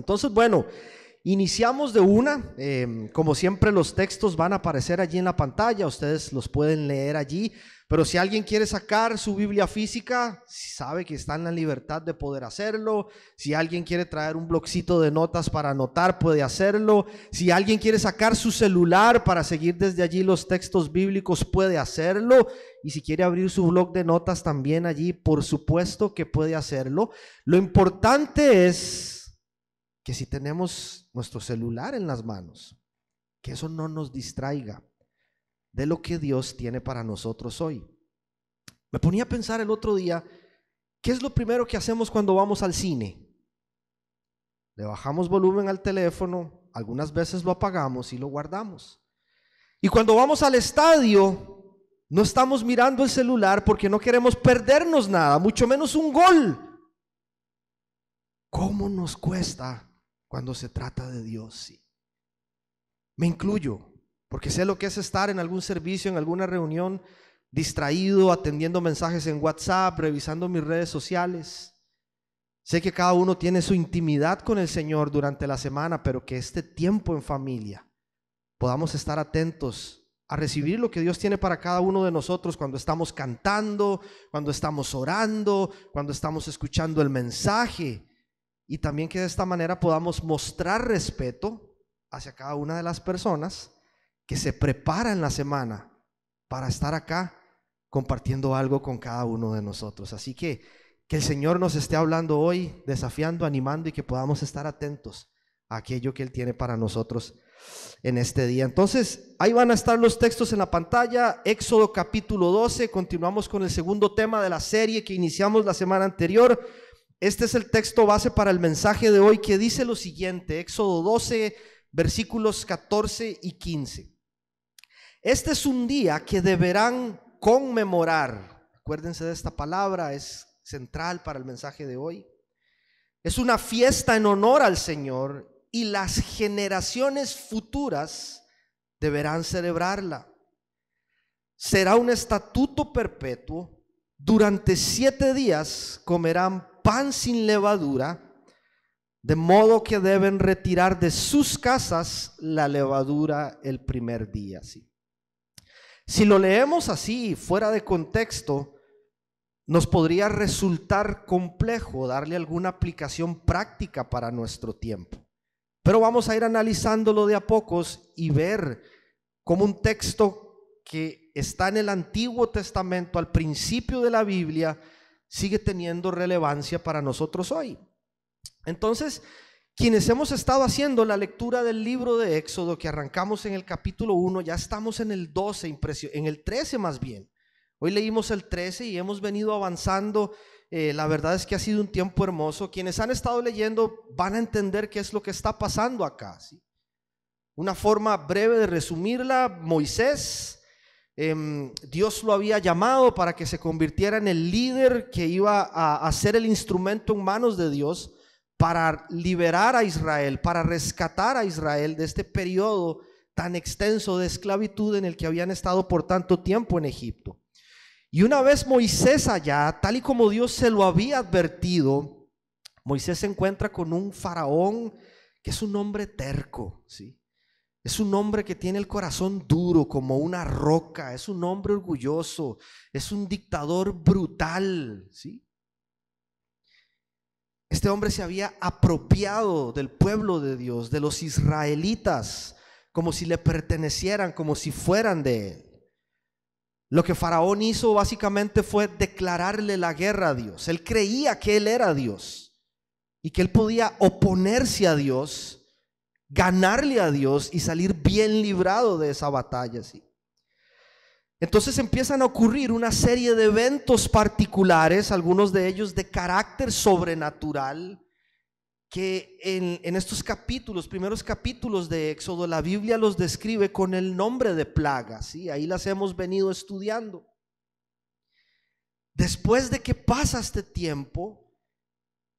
Entonces, bueno, iniciamos de una. Como siempre, los textos van a aparecer allí en la pantalla, ustedes los pueden leer allí, pero si alguien quiere sacar su Biblia física, sabe que está en la libertad de poder hacerlo. Si alguien quiere traer un bloccito de notas para anotar, puede hacerlo. Si alguien quiere sacar su celular para seguir desde allí los textos bíblicos, puede hacerlo. Y si quiere abrir su bloc de notas también allí, por supuesto que puede hacerlo. Lo importante es que si tenemos nuestro celular en las manos, que eso no nos distraiga de lo que Dios tiene para nosotros hoy. Me ponía a pensar el otro día, ¿qué es lo primero que hacemos cuando vamos al cine? Le bajamos volumen al teléfono, algunas veces lo apagamos y lo guardamos. Y cuando vamos al estadio, no estamos mirando el celular porque no queremos perdernos nada, mucho menos un gol. ¿Cómo nos cuesta cuando se trata de Dios? Sí. Me incluyo, porque sé lo que es estar en algún servicio, en alguna reunión, distraído, atendiendo mensajes en WhatsApp, revisando mis redes sociales. Sé que cada uno tiene su intimidad con el Señor durante la semana, pero que este tiempo en familia podamos estar atentos a recibir lo que Dios tiene para cada uno de nosotros cuando estamos cantando, cuando estamos orando, cuando estamos escuchando el mensaje, y también que de esta manera podamos mostrar respeto hacia cada una de las personas que se prepara en la semana para estar acá compartiendo algo con cada uno de nosotros. Así que el Señor nos esté hablando hoy, desafiando, animando, y que podamos estar atentos a aquello que Él tiene para nosotros en este día. Entonces, ahí van a estar los textos en la pantalla. Éxodo capítulo 12, continuamos con el segundo tema de la serie que iniciamos la semana anterior. Este es el texto base para el mensaje de hoy, que dice lo siguiente, Éxodo 12, versículos 14 y 15. Este es un día que deberán conmemorar. Acuérdense de esta palabra, es central para el mensaje de hoy. Es una fiesta en honor al Señor y las generaciones futuras deberán celebrarla. Será un estatuto perpetuo. Durante 7 días comerán pan sin levadura, de modo que deben retirar de sus casas la levadura el primer día. ¿Sí? Si lo leemos así, fuera de contexto, nos podría resultar complejo darle alguna aplicación práctica para nuestro tiempo. Pero vamos a ir analizándolo de a pocos y ver cómo un texto que está en el Antiguo Testamento, al principio de la Biblia, sigue teniendo relevancia para nosotros hoy. Entonces, quienes hemos estado haciendo la lectura del libro de Éxodo, que arrancamos en el capítulo 1, ya estamos en el 12, en el 13 más bien. Hoy leímos el 13 y hemos venido avanzando. La verdad es que ha sido un tiempo hermoso. Quienes han estado leyendo van a entender qué es lo que está pasando acá, ¿sí? Una forma breve de resumirla: Moisés, Dios lo había llamado para que se convirtiera en el líder que iba a ser el instrumento en manos de Dios para liberar a Israel, para rescatar a Israel de este periodo tan extenso de esclavitud en el que habían estado por tanto tiempo en Egipto. Y una vez Moisés allá, tal y como Dios se lo había advertido, Moisés se encuentra con un faraón que es un hombre terco, ¿sí? Es un hombre que tiene el corazón duro como una roca, es un hombre orgulloso, es un dictador brutal, ¿sí? Este hombre se había apropiado del pueblo de Dios, de los israelitas, como si le pertenecieran, como si fueran de él. Lo que Faraón hizo básicamente fue declararle la guerra a Dios. Él creía que él era Dios y que él podía oponerse a Dios, ganarle a Dios y salir bien librado de esa batalla, ¿sí? Entonces empiezan a ocurrir una serie de eventos particulares, algunos de ellos de carácter sobrenatural, que en estos capítulos, primeros capítulos de Éxodo, la Biblia los describe con el nombre de plagas, ¿sí? Ahí las hemos venido estudiando. Después de que pasa este tiempo,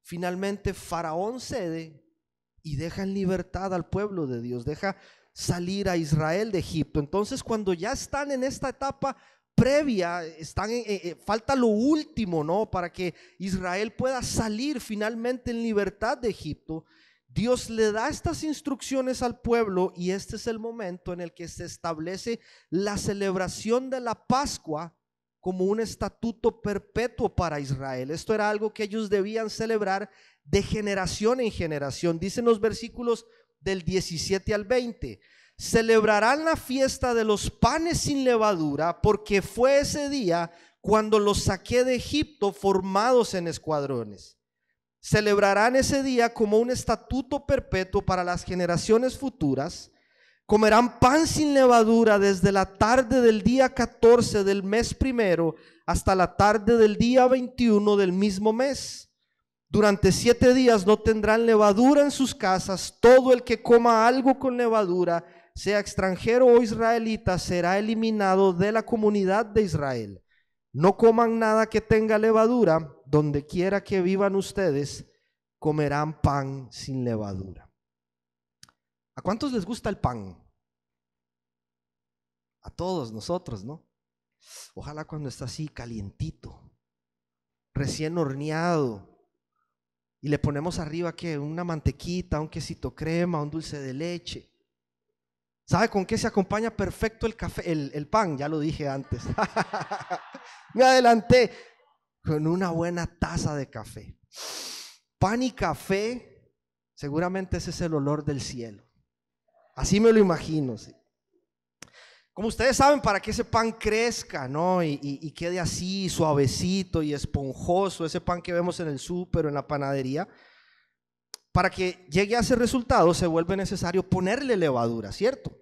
finalmente Faraón cede y deja en libertad al pueblo de Dios, deja salir a Israel de Egipto. Entonces, cuando ya están en esta etapa previa, falta lo último, ¿no? Para que Israel pueda salir finalmente en libertad de Egipto. Dios le da estas instrucciones al pueblo y este es el momento en el que se establece la celebración de la Pascua como un estatuto perpetuo para Israel. Esto era algo que ellos debían celebrar de generación en generación. Dicen los versículos del 17 al 20: celebrarán la fiesta de los panes sin levadura, porque fue ese día cuando los saqué de Egipto formados en escuadrones. Celebrarán ese día como un estatuto perpetuo para las generaciones futuras. Comerán pan sin levadura desde la tarde del día 14 del mes primero hasta la tarde del día 21 del mismo mes. Durante 7 días no tendrán levadura en sus casas. Todo el que coma algo con levadura, sea extranjero o israelita, será eliminado de la comunidad de Israel. No coman nada que tenga levadura. Donde quiera que vivan ustedes, comerán pan sin levadura. ¿A cuántos les gusta el pan? A todos nosotros, ¿no? Ojalá cuando está así calientito, recién horneado, y le ponemos arriba que una mantequita, un quesito crema, un dulce de leche. ¿Sabe con qué se acompaña perfecto el café? El pan, ya lo dije antes. Me adelanté. Con una buena taza de café. Pan y café, seguramente ese es el olor del cielo. Así me lo imagino, ¿sí? Como ustedes saben, para que ese pan crezca, ¿no? Y quede así suavecito y esponjoso, ese pan que vemos en el súper o en la panadería, para que llegue a ese resultado se vuelve necesario ponerle levadura, ¿cierto?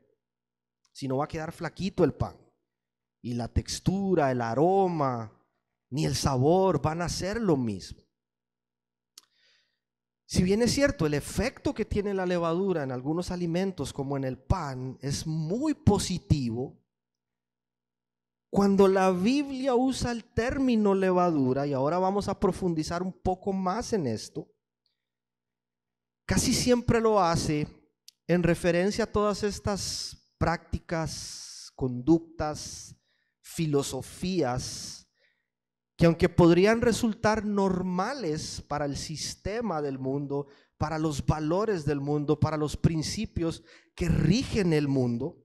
Si no va a quedar flaquito el pan. Y la textura, el aroma, ni el sabor van a ser lo mismo. Si bien es cierto, el efecto que tiene la levadura en algunos alimentos, como en el pan, es muy positivo, cuando la Biblia usa el término levadura, y ahora vamos a profundizar un poco más en esto, casi siempre lo hace en referencia a todas estas prácticas, conductas, filosofías, que aunque podrían resultar normales para el sistema del mundo, para los valores del mundo, para los principios que rigen el mundo,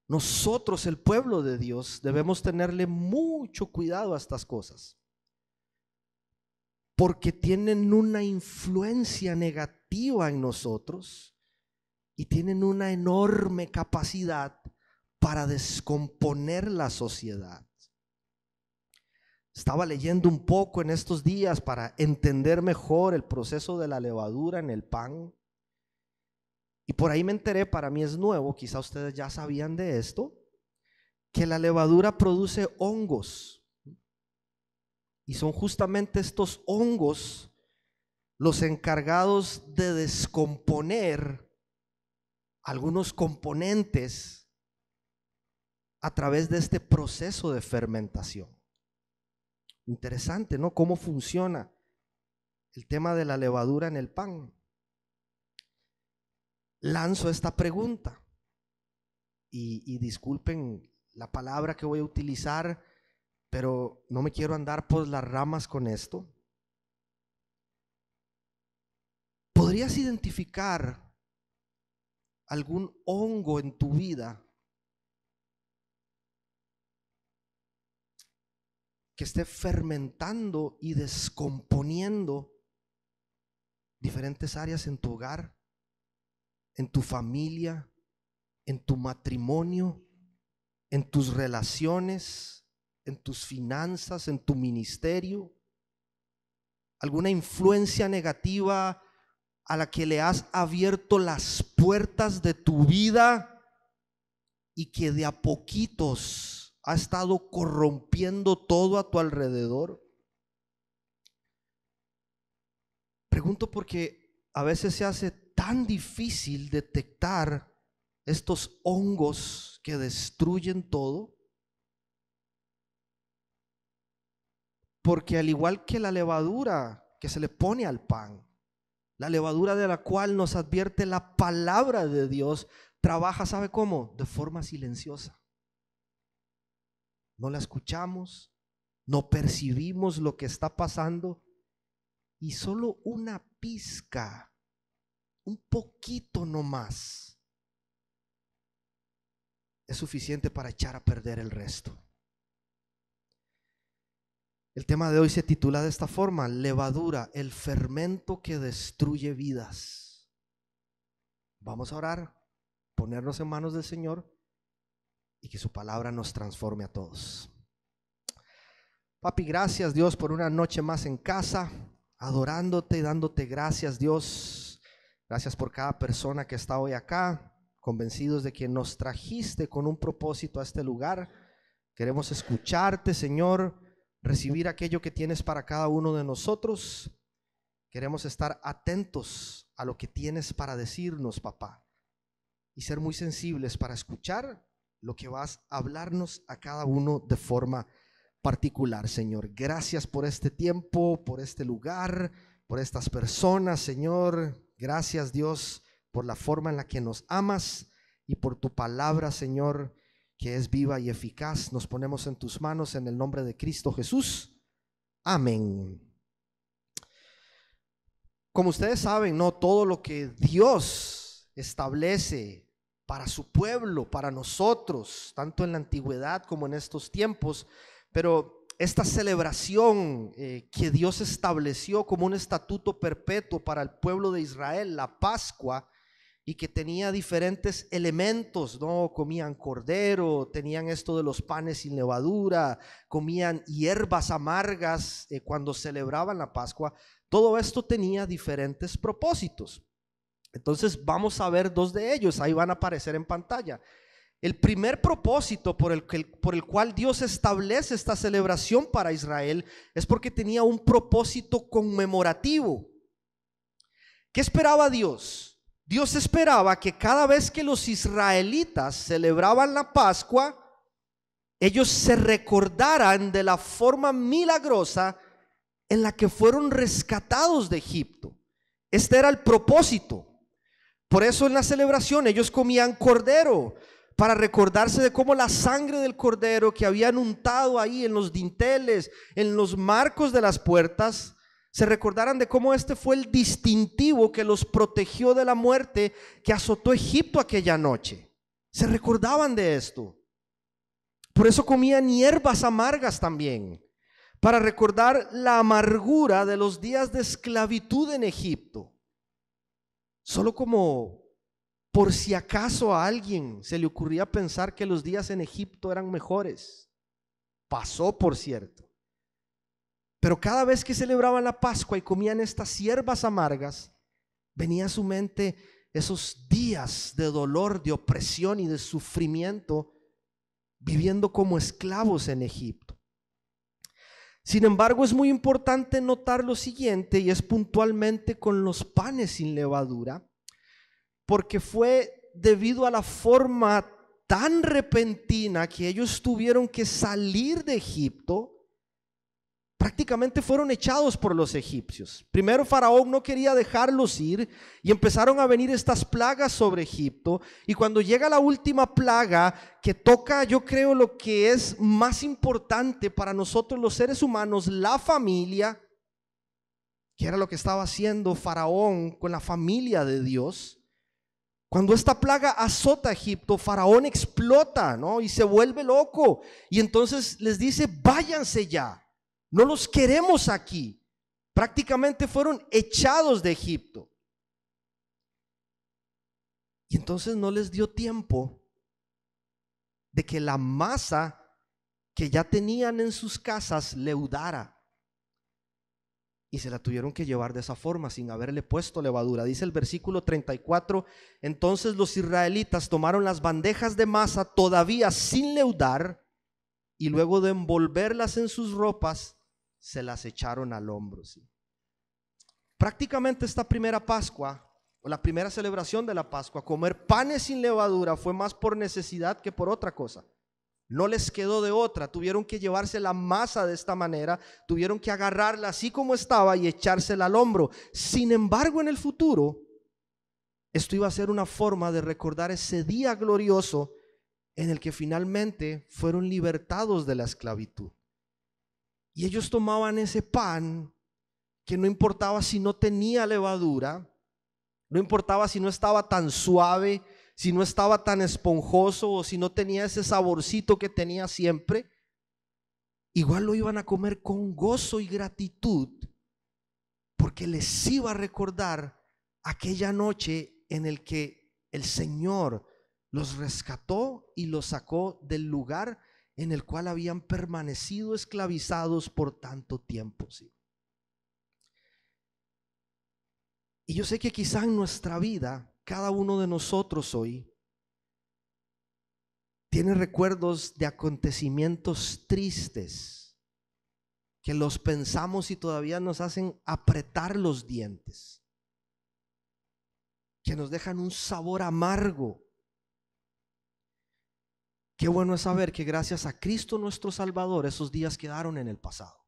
nosotros, el pueblo de Dios, debemos tenerle mucho cuidado a estas cosas, porque tienen una influencia negativa en nosotros y tienen una enorme capacidad para descomponer la sociedad. Estaba leyendo un poco en estos días para entender mejor el proceso de la levadura en el pan. Y por ahí me enteré, para mí es nuevo, quizá ustedes ya sabían de esto, que la levadura produce hongos. Y son justamente estos hongos los encargados de descomponer algunos componentes a través de este proceso de fermentación. Interesante, ¿no? Cómo funciona el tema de la levadura en el pan. Lanzo esta pregunta y disculpen la palabra que voy a utilizar, pero no me quiero andar por las ramas con esto. ¿Podrías identificar algún hongo en tu vida que esté fermentando y descomponiendo diferentes áreas en tu hogar, en tu familia, en tu matrimonio, en tus relaciones, en tus finanzas, en tu ministerio? ¿Alguna influencia negativa a la que le has abierto las puertas de tu vida y que de a poquitos ha estado corrompiendo todo a tu alrededor? Pregunto porque a veces se hace tan difícil detectar estos hongos que destruyen todo, porque al igual que la levadura que se le pone al pan, la levadura de la cual nos advierte la palabra de Dios, trabaja, ¿sabe cómo? De forma silenciosa. No la escuchamos, no percibimos lo que está pasando y solo una pizca un poquito nomás, es suficiente para echar a perder el resto. El tema de hoy se titula de esta forma: levadura, el fermento que destruye vidas. Vamos a orar, ponernos en manos del Señor y que su palabra nos transforme a todos. Papi, gracias Dios por una noche más en casa, adorándote y dándote gracias Dios. Gracias por cada persona que está hoy acá, convencidos de que nos trajiste con un propósito a este lugar. Queremos escucharte, Señor, recibir aquello que tienes para cada uno de nosotros. Queremos estar atentos a lo que tienes para decirnos, papá, y ser muy sensibles para escuchar lo que vas a hablarnos a cada uno de forma particular, Señor. Gracias por este tiempo, por este lugar, por estas personas, Señor. Gracias, Dios, por la forma en la que nos amas y por tu palabra, Señor, que es viva y eficaz. Nos ponemos en tus manos en el nombre de Cristo Jesús. Amén. Como ustedes saben, no todo lo que Dios establece para su pueblo, para nosotros, tanto en la antigüedad como en estos tiempos, pero esta celebración que Dios estableció como un estatuto perpetuo para el pueblo de Israel, la Pascua, y que tenía diferentes elementos, ¿no? Comían cordero, tenían esto de los panes sin levadura, comían hierbas amargas cuando celebraban la Pascua. Todo esto tenía diferentes propósitos. Entonces vamos a ver dos de ellos, ahí van a aparecer en pantalla. El primer propósito por el cual Dios establece esta celebración para Israel es porque tenía un propósito conmemorativo. ¿Qué esperaba Dios? Dios esperaba que cada vez que los israelitas celebraban la Pascua, ellos se recordaran de la forma milagrosa en la que fueron rescatados de Egipto. Este era el propósito. Por eso en la celebración ellos comían cordero, para recordarse de cómo la sangre del cordero que habían untado ahí en los dinteles, en los marcos de las puertas, se recordaran de cómo este fue el distintivo que los protegió de la muerte que azotó Egipto aquella noche. Se recordaban de esto. Por eso comían hierbas amargas también, para recordar la amargura de los días de esclavitud en Egipto. Solo como por si acaso a alguien se le ocurría pensar que los días en Egipto eran mejores. Pasó, por cierto. Pero cada vez que celebraban la Pascua y comían estas hierbas amargas, venía a su mente esos días de dolor, de opresión y de sufrimiento, viviendo como esclavos en Egipto. Sin embargo, es muy importante notar lo siguiente, y es puntualmente con los panes sin levadura, porque fue debido a la forma tan repentina que ellos tuvieron que salir de Egipto. Prácticamente fueron echados por los egipcios. Primero Faraón no quería dejarlos ir y empezaron a venir estas plagas sobre Egipto, y cuando llega la última plaga que toca, yo creo, lo que es más importante para nosotros los seres humanos, la familia, que era lo que estaba haciendo Faraón con la familia de Dios. Cuando esta plaga azota a Egipto, Faraón explota, ¿no? Y se vuelve loco, y entonces les dice: váyanse ya, no los queremos aquí. Prácticamente fueron echados de Egipto. Y entonces no les dio tiempo de que la masa que ya tenían en sus casas leudara, y se la tuvieron que llevar de esa forma, sin haberle puesto levadura. Dice el versículo 34: entonces los israelitas tomaron las bandejas de masa todavía sin leudar, y luego de envolverlas en sus ropas, se las echaron al hombro. ¿Sí? Prácticamente esta primera Pascua, o la primera celebración de la Pascua, comer panes sin levadura, fue más por necesidad que por otra cosa. No les quedó de otra, tuvieron que llevarse la masa de esta manera, tuvieron que agarrarla así como estaba y echársela al hombro. Sin embargo, en el futuro, esto iba a ser una forma de recordar ese día glorioso en el que finalmente fueron libertados de la esclavitud. Y ellos tomaban ese pan, que no importaba si no tenía levadura, No importaba si no estaba tan suave, si no estaba tan esponjoso o si no tenía ese saborcito que tenía siempre. Igual lo iban a comer con gozo y gratitud, porque les iba a recordar aquella noche en el que el Señor los rescató y los sacó del lugar en el cual habían permanecido esclavizados por tanto tiempo, ¿sí? Y yo sé que quizá en nuestra vida, cada uno de nosotros hoy tiene recuerdos de acontecimientos tristes que los pensamos y todavía nos hacen apretar los dientes, que nos dejan un sabor amargo. Qué bueno es saber que gracias a Cristo nuestro Salvador esos días quedaron en el pasado.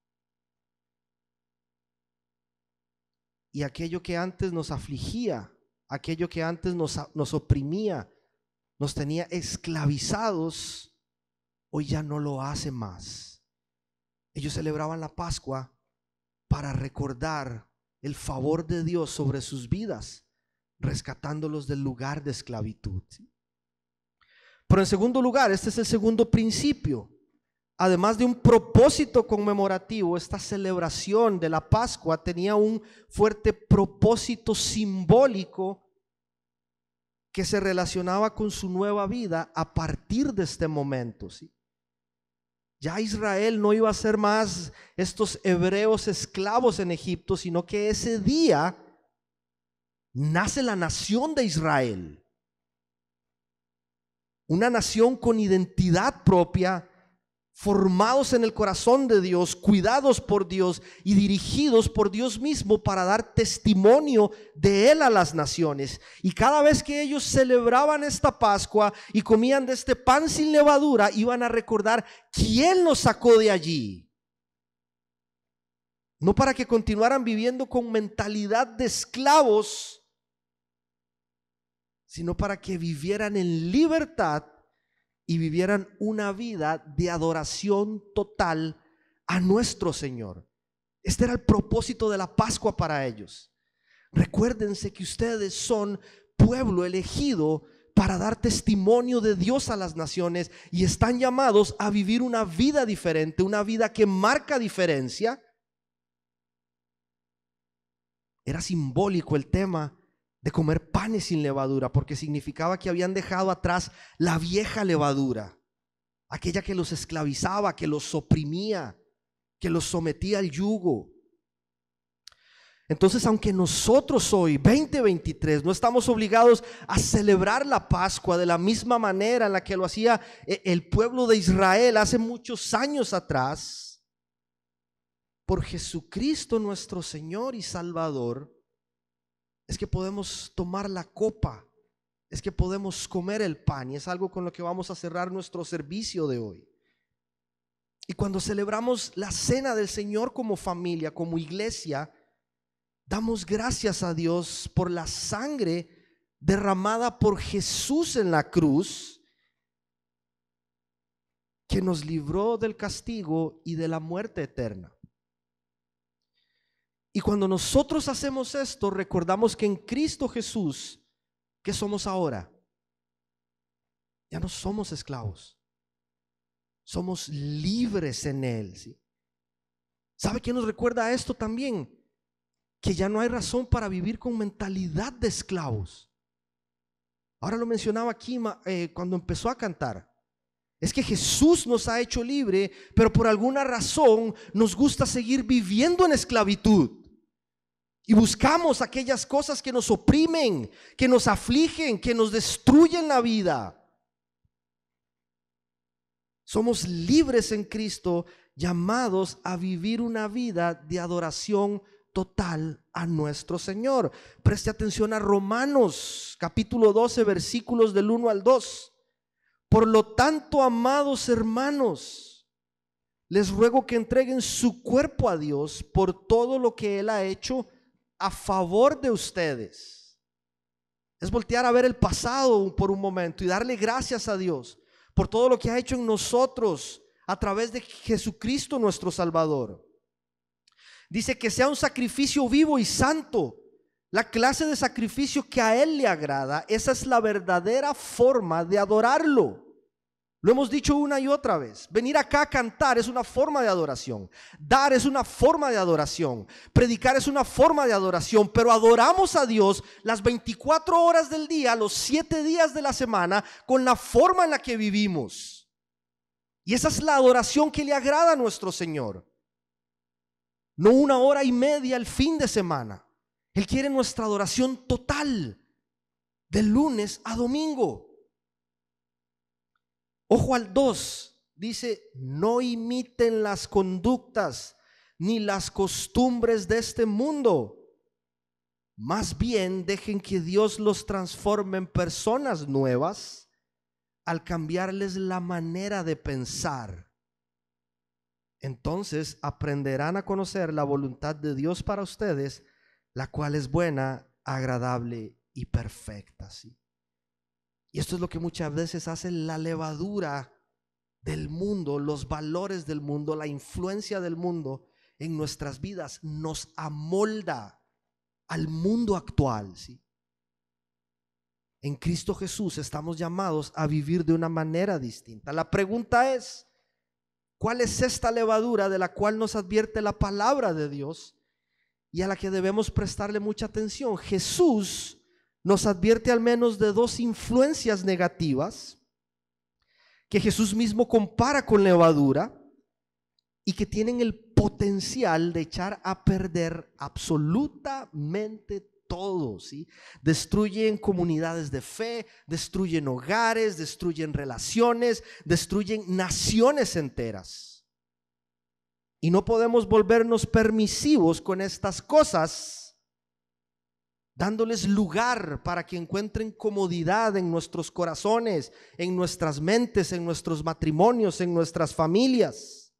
Y aquello que antes nos afligía, aquello que antes nos oprimía, nos tenía esclavizados, hoy ya no lo hace más. Ellos celebraban la Pascua para recordar el favor de Dios sobre sus vidas, rescatándolos del lugar de esclavitud. Pero en segundo lugar, este es el segundo principio. Además de un propósito conmemorativo, esta celebración de la Pascua tenía un fuerte propósito simbólico que se relacionaba con su nueva vida a partir de este momento, ¿sí? Ya Israel no iba a ser más estos hebreos esclavos en Egipto, sino que ese día nace la nación de Israel, una nación con identidad propia, formados en el corazón de Dios, cuidados por Dios y dirigidos por Dios mismo para dar testimonio de Él a las naciones. Y cada vez que ellos celebraban esta Pascua y comían de este pan sin levadura, iban a recordar quién los sacó de allí. No para que continuaran viviendo con mentalidad de esclavos, sino para que vivieran en libertad y vivieran una vida de adoración total a nuestro Señor. Este era el propósito de la Pascua para ellos. Recuérdense que ustedes son pueblo elegido para dar testimonio de Dios a las naciones y están llamados a vivir una vida diferente, una vida que marca diferencia. Era simbólico el tema de comer panes sin levadura, porque significaba que habían dejado atrás la vieja levadura, aquella que los esclavizaba, que los oprimía, que los sometía al yugo. Entonces, aunque nosotros hoy, 2023, no estamos obligados a celebrar la Pascua de la misma manera en la que lo hacía el pueblo de Israel hace muchos años atrás, por Jesucristo nuestro Señor y Salvador, es que podemos tomar la copa, es que podemos comer el pan, y es algo con lo que vamos a cerrar nuestro servicio de hoy. Y cuando celebramos la cena del Señor como familia, como iglesia, damos gracias a Dios por la sangre derramada por Jesús en la cruz, que nos libró del castigo y de la muerte eterna. Y cuando nosotros hacemos esto, recordamos que en Cristo Jesús, ¿qué somos ahora? Ya no somos esclavos, somos libres en Él, ¿sí? ¿Sabe qué nos recuerda esto también? Que ya no hay razón para vivir con mentalidad de esclavos. Ahora lo mencionaba aquí cuando empezó a cantar. Es que Jesús nos ha hecho libre, pero por alguna razón nos gusta seguir viviendo en esclavitud. Y buscamos aquellas cosas que nos oprimen, que nos afligen, que nos destruyen la vida. Somos libres en Cristo, llamados a vivir una vida de adoración total a nuestro Señor. Preste atención a Romanos capítulo 12, versículos del 1 al 2. Por lo tanto, amados hermanos, les ruego que entreguen su cuerpo a Dios por todo lo que Él ha hecho a favor de ustedes. Es voltear a ver el pasado por un momento y darle gracias a Dios por todo lo que ha hecho en nosotros a través de Jesucristo nuestro Salvador. Dice que sea un sacrificio vivo y santo, la clase de sacrificio que a Él le agrada. Esa es la verdadera forma de adorarlo. Lo hemos dicho una y otra vez. Venir acá a cantar es una forma de adoración. Dar es una forma de adoración. Predicar es una forma de adoración. Pero adoramos a Dios las 24 horas del día, los 7 días de la semana, con la forma en la que vivimos. Y esa es la adoración que le agrada a nuestro Señor. No 1 hora y media el fin de semana. Él quiere nuestra adoración total, de lunes a domingo. Ojo al 2, dice: no imiten las conductas ni las costumbres de este mundo. Más bien dejen que Dios los transforme en personas nuevas al cambiarles la manera de pensar. Entonces aprenderán a conocer la voluntad de Dios para ustedes, la cual es buena, agradable y perfecta. ¿Sí? Y esto es lo que muchas veces hace la levadura del mundo, los valores del mundo, la influencia del mundo en nuestras vidas. Nos amolda al mundo actual. ¿Sí? En Cristo Jesús estamos llamados a vivir de una manera distinta. La pregunta es: ¿cuál es esta levadura de la cual nos advierte la palabra de Dios y a la que debemos prestarle mucha atención? Jesús nos advierte al menos de 2 influencias negativas que Jesús mismo compara con levadura y que tienen el potencial de echar a perder absolutamente todo. ¿Sí? Destruyen comunidades de fe, destruyen hogares, destruyen relaciones, destruyen naciones enteras. Y no podemos volvernos permisivos con estas cosas, dándoles lugar para que encuentren comodidad en nuestros corazones, en nuestras mentes, en nuestros matrimonios, en nuestras familias.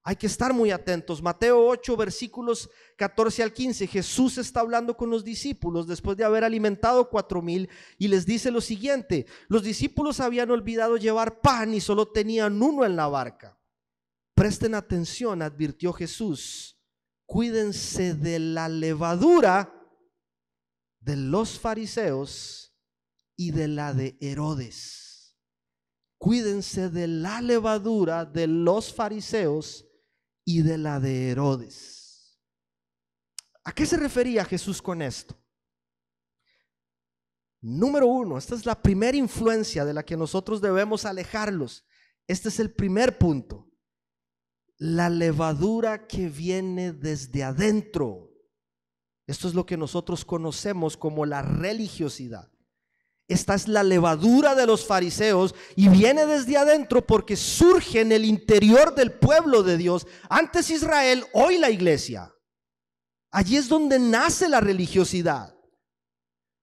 Hay que estar muy atentos. Mateo 8, versículos 14 al 15. Jesús está hablando con los discípulos después de haber alimentado 4,000 y les dice lo siguiente: los discípulos habían olvidado llevar pan y solo tenían 1 en la barca. Presten atención, advirtió Jesús: cuídense de la levadura de los fariseos y de la de Herodes. Cuídense de la levadura de los fariseos y de la de Herodes. ¿A qué se refería Jesús con esto? Número 1, esta es la primera influencia de la que nosotros debemos alejarlos. Este es el primer punto: la levadura que viene desde adentro. Esto es lo que nosotros conocemos como la religiosidad. Esta es la levadura de los fariseos y viene desde adentro porque surge en el interior del pueblo de Dios. Antes Israel, hoy la iglesia. Allí es donde nace la religiosidad.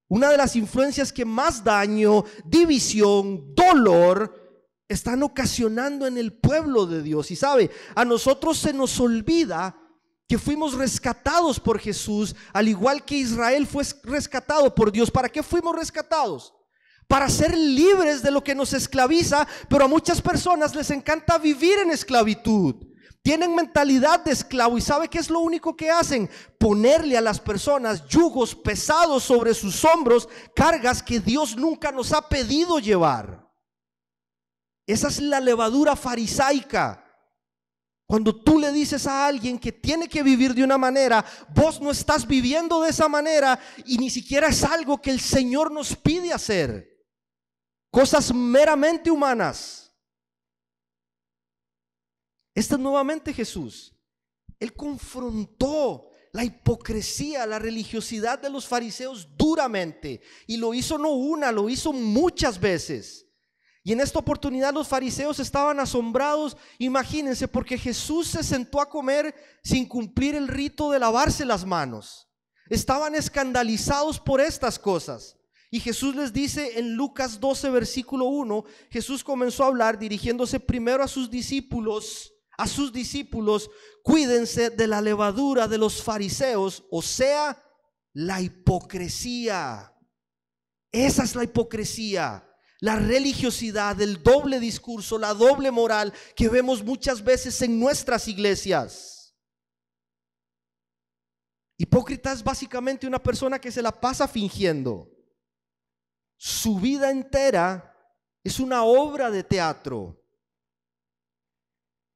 Una de las influencias que más daño, división, dolor están ocasionando en el pueblo de Dios. Y sabe, a nosotros se nos olvida que fuimos rescatados por Jesús, al igual que Israel fue rescatado por Dios. ¿Para qué fuimos rescatados? Para ser libres de lo que nos esclaviza, pero a muchas personas les encanta vivir en esclavitud. Tienen mentalidad de esclavo y ¿sabe qué es lo único que hacen? Ponerle a las personas yugos pesados sobre sus hombros, cargas que Dios nunca nos ha pedido llevar. Esa es la levadura farisaica. Cuando tú le dices a alguien que tiene que vivir de una manera, vos no estás viviendo de esa manera y ni siquiera es algo que el Señor nos pide hacer. Cosas meramente humanas. Este es nuevamente Jesús. Él confrontó la hipocresía, la religiosidad de los fariseos duramente, y lo hizo no una, lo hizo muchas veces. Y en esta oportunidad los fariseos estaban asombrados, imagínense, porque Jesús se sentó a comer sin cumplir el rito de lavarse las manos. Estaban escandalizados por estas cosas. Y Jesús les dice en Lucas 12, versículo 1, Jesús comenzó a hablar dirigiéndose primero a sus discípulos, cuídense de la levadura de los fariseos, o sea, la hipocresía. Esa es la hipocresía. La religiosidad, el doble discurso, la doble moral que vemos muchas veces en nuestras iglesias. Hipócrita es básicamente una persona que se la pasa fingiendo. Su vida entera es una obra de teatro.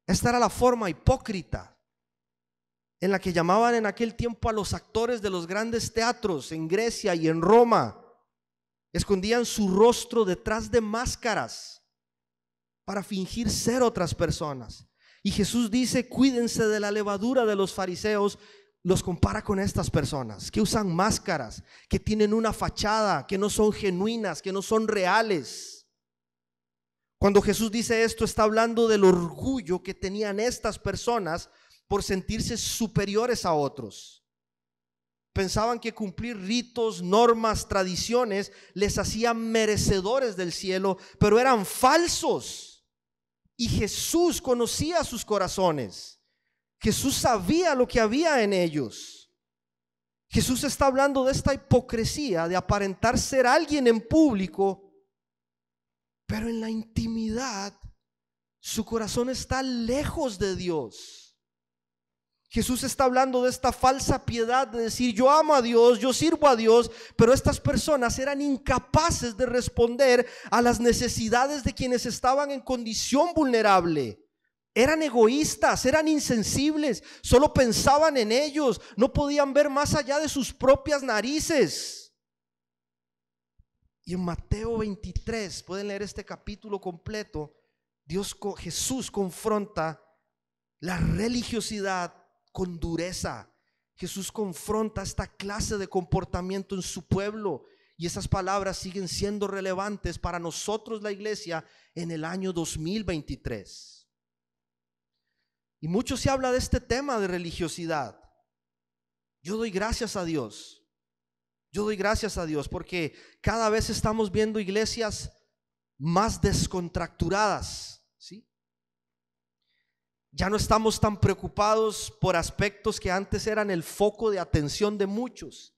Esta era la forma hipócrita en la que llamaban en aquel tiempo a los actores de los grandes teatros en Grecia y en Roma. Escondían su rostro detrás de máscaras para fingir ser otras personas. Y Jesús dice: cuídense de la levadura de los fariseos. Los compara con estas personas que usan máscaras, que tienen una fachada, que no son genuinas, que no son reales. Cuando Jesús dice esto, está hablando del orgullo que tenían estas personas por sentirse superiores a otros. Pensaban que cumplir ritos, normas, tradiciones les hacían merecedores del cielo, pero eran falsos. Y Jesús conocía sus corazones. Jesús sabía lo que había en ellos. Jesús está hablando de esta hipocresía de aparentar ser alguien en público, pero en la intimidad su corazón está lejos de Dios. Jesús está hablando de esta falsa piedad de decir: yo amo a Dios, yo sirvo a Dios, pero estas personas eran incapaces de responder a las necesidades de quienes estaban en condición vulnerable. Eran egoístas, eran insensibles, solo pensaban en ellos, no podían ver más allá de sus propias narices. Y en Mateo 23, pueden leer este capítulo completo, Jesús confronta la religiosidad con dureza. Jesús confronta esta clase de comportamiento en su pueblo, y esas palabras siguen siendo relevantes para nosotros, la iglesia, en el año 2023. Y mucho se habla de este tema de religiosidad. Yo doy gracias a Dios. Yo doy gracias a Dios porque cada vez estamos viendo iglesias más descontracturadas, ¿sí? Ya no estamos tan preocupados por aspectos que antes eran el foco de atención de muchos.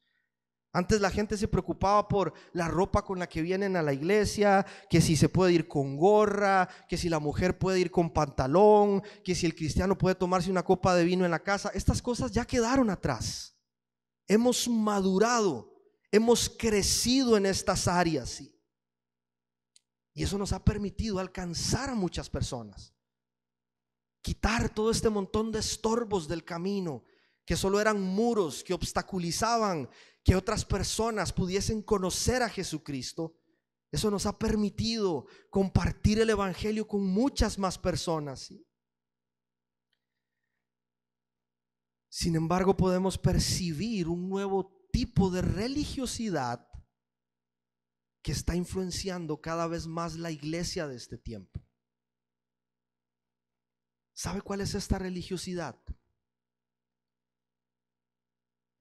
Antes la gente se preocupaba por la ropa con la que vienen a la iglesia, que si se puede ir con gorra, que si la mujer puede ir con pantalón, que si el cristiano puede tomarse una copa de vino en la casa. Estas cosas ya quedaron atrás. Hemos madurado, hemos crecido en estas áreas, ¿sí? Y eso nos ha permitido alcanzar a muchas personas, quitar todo este montón de estorbos del camino, que solo eran muros que obstaculizaban que otras personas pudiesen conocer a Jesucristo. Eso nos ha permitido compartir el evangelio con muchas más personas, ¿sí? Sin embargo, podemos percibir un nuevo tipo de religiosidad que está influenciando cada vez más la iglesia de este tiempo. ¿Sabe cuál es esta religiosidad?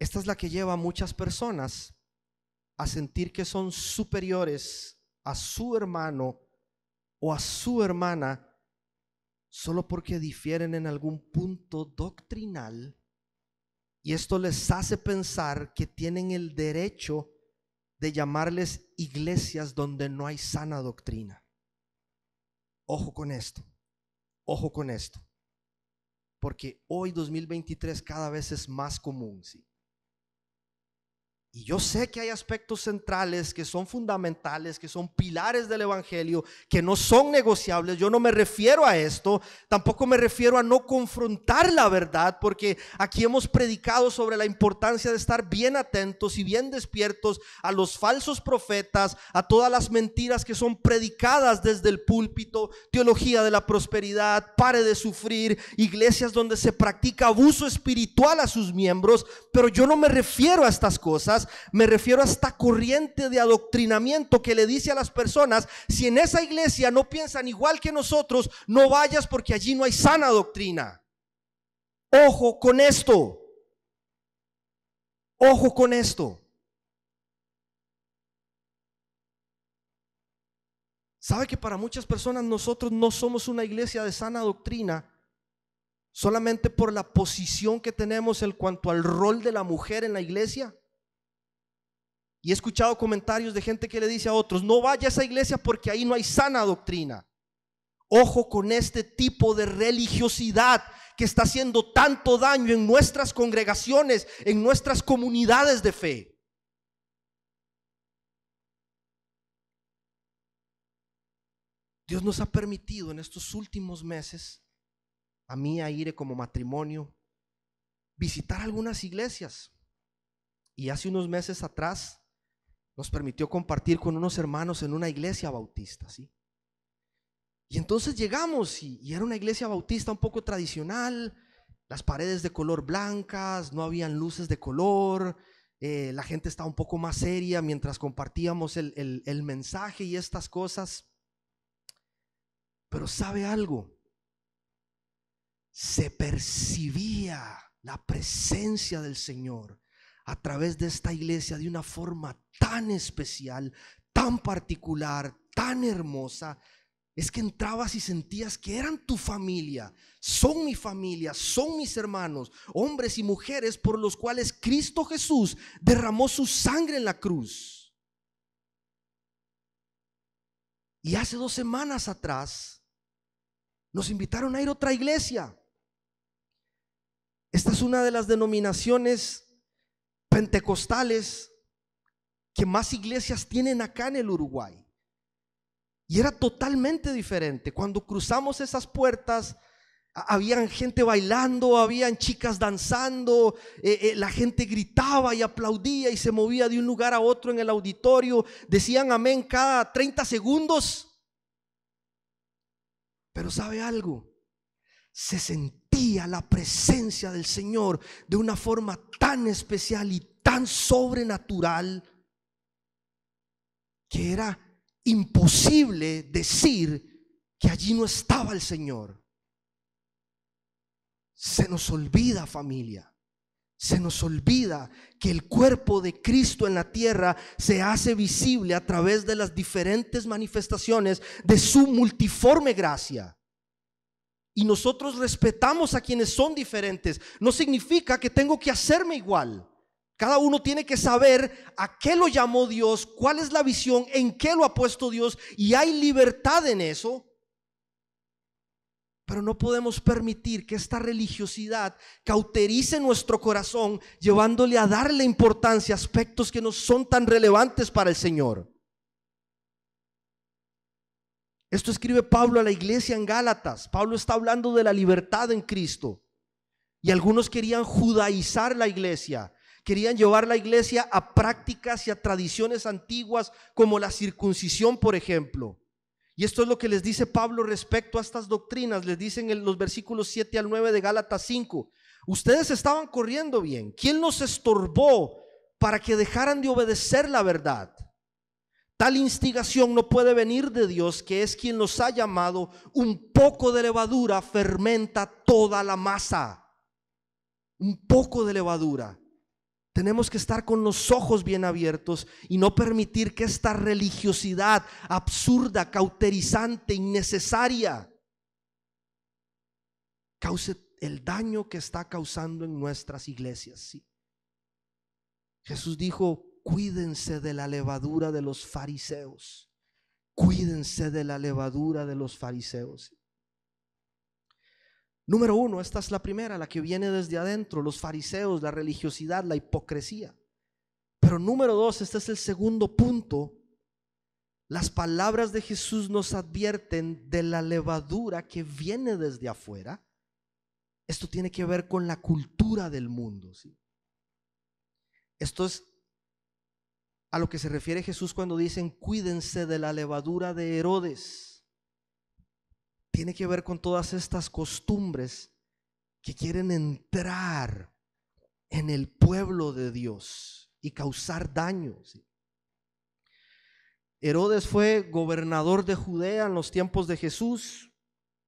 Esta es la que lleva a muchas personas a sentir que son superiores a su hermano o a su hermana solo porque difieren en algún punto doctrinal, y esto les hace pensar que tienen el derecho de llamarles iglesias donde no hay sana doctrina. Ojo con esto, ojo con esto, porque hoy 2023 cada vez es más común, ¿sí? Y yo sé que hay aspectos centrales que son fundamentales, que son pilares del evangelio, que no son negociables. Yo no me refiero a esto, tampoco me refiero a no confrontar la verdad, porque aquí hemos predicado sobre la importancia de estar bien atentos y bien despiertos a los falsos profetas, a todas las mentiras que son predicadas desde el púlpito, teología de la prosperidad, pare de sufrir, iglesias donde se practica abuso espiritual a sus miembros. Pero yo no me refiero a estas cosas. Me refiero a esta corriente de adoctrinamiento que le dice a las personas: si en esa iglesia no piensan igual que nosotros, no vayas porque allí no hay sana doctrina. Ojo con esto. Ojo con esto. ¿Sabe que para muchas personas nosotros no somos una iglesia de sana doctrina solamente por la posición que tenemos en cuanto al rol de la mujer en la iglesia? Y he escuchado comentarios de gente que le dice a otros: no vaya a esa iglesia porque ahí no hay sana doctrina. Ojo con este tipo de religiosidad que está haciendo tanto daño en nuestras congregaciones, en nuestras comunidades de fe. Dios nos ha permitido en estos últimos meses, a mí, a Ire como matrimonio, visitar algunas iglesias. Y hace unos meses atrás nos permitió compartir con unos hermanos en una iglesia bautista, ¿sí? Y entonces llegamos y era una iglesia bautista un poco tradicional, las paredes de color blancas, no habían luces de color, la gente estaba un poco más seria mientras compartíamos el mensaje y estas cosas. Pero ¿sabe algo? Se percibía la presencia del Señor a través de esta iglesia de una forma tan especial, tan particular, tan hermosa. Es que entrabas y sentías que eran tu familia, son mi familia, son mis hermanos, hombres y mujeres por los cuales Cristo Jesús derramó su sangre en la cruz. Y hace 2 semanas atrás nos invitaron a ir a otra iglesia. Esta es una de las denominaciones pentecostales que más iglesias tienen acá en el Uruguay. Y era totalmente diferente. Cuando cruzamos esas puertas, habían gente bailando, habían chicas danzando, la gente gritaba y aplaudía y se movía de un lugar a otro en el auditorio. Decían amén cada 30 segundos. Pero ¿sabe algo? Se sentía la presencia del Señor de una forma tan especial y tan sobrenatural que era imposible decir que allí no estaba el Señor. Se nos olvida, familia, se nos olvida que el cuerpo de Cristo en la tierra se hace visible a través de las diferentes manifestaciones de su multiforme gracia. Y nosotros respetamos a quienes son diferentes. No significa que tengo que hacerme igual. Cada uno tiene que saber a qué lo llamó Dios, cuál es la visión, en qué lo ha puesto Dios, y hay libertad en eso. Pero no podemos permitir que esta religiosidad cauterice nuestro corazón, llevándole a darle importancia a aspectos que no son tan relevantes para el Señor. Esto escribe Pablo a la iglesia en Gálatas. Pablo está hablando de la libertad en Cristo. Y algunos querían judaizar la iglesia. Querían llevar la iglesia a prácticas y a tradiciones antiguas como la circuncisión, por ejemplo. Y esto es lo que les dice Pablo respecto a estas doctrinas. Les dicen en los versículos 7 al 9 de Gálatas 5. Ustedes estaban corriendo bien. ¿Quién los estorbó para que dejaran de obedecer la verdad? Tal instigación no puede venir de Dios, que es quien los ha llamado. Un poco de levadura fermenta toda la masa. Un poco de levadura. Tenemos que estar con los ojos bien abiertos y no permitir que esta religiosidad absurda, cauterizante, innecesaria, cause el daño que está causando en nuestras iglesias. ¿Sí? Jesús dijo: cuídense de la levadura de los fariseos. Cuídense de la levadura de los fariseos. Número 1, esta es la primera, la que viene desde adentro, los fariseos, la religiosidad, la hipocresía. Pero número 2, este es el segundo punto. Las palabras de Jesús nos advierten de la levadura que viene desde afuera. Esto tiene que ver con la cultura del mundo, ¿sí? Esto es a lo que se refiere Jesús cuando dicen cuídense de la levadura de Herodes. Tiene que ver con todas estas costumbres que quieren entrar en el pueblo de Dios y causar daño, ¿sí? Herodes fue gobernador de Judea en los tiempos de Jesús.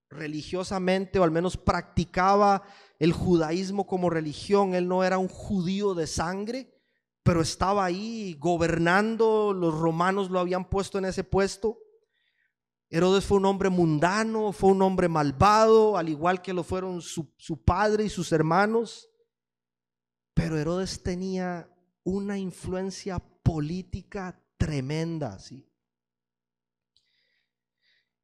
Religiosamente, o al menos practicaba el judaísmo como religión. Él no era un judío de sangre, pero estaba ahí gobernando. Los romanos lo habían puesto en ese puesto. Herodes fue un hombre mundano, fue un hombre malvado, al igual que lo fueron su padre y sus hermanos. Pero Herodes tenía una influencia política tremenda, ¿sí?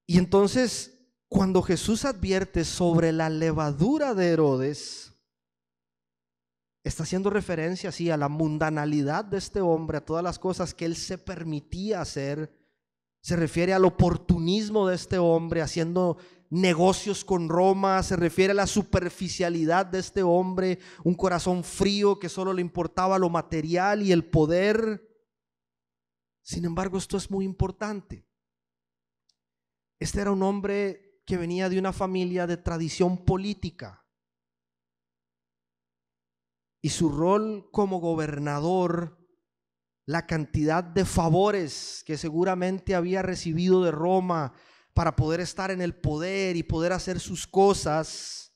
Y entonces Cuando Jesús advierte sobre la levadura de Herodes, está haciendo referencia así a la mundanalidad de este hombre, a todas las cosas que él se permitía hacer. Se refiere al oportunismo de este hombre haciendo negocios con Roma, se refiere a la superficialidad de este hombre, un corazón frío que solo le importaba lo material y el poder. Sin embargo, esto es muy importante. Este era un hombre que venía de una familia de tradición política. Y su rol como gobernador, la cantidad de favores que seguramente había recibido de Roma para poder estar en el poder y poder hacer sus cosas,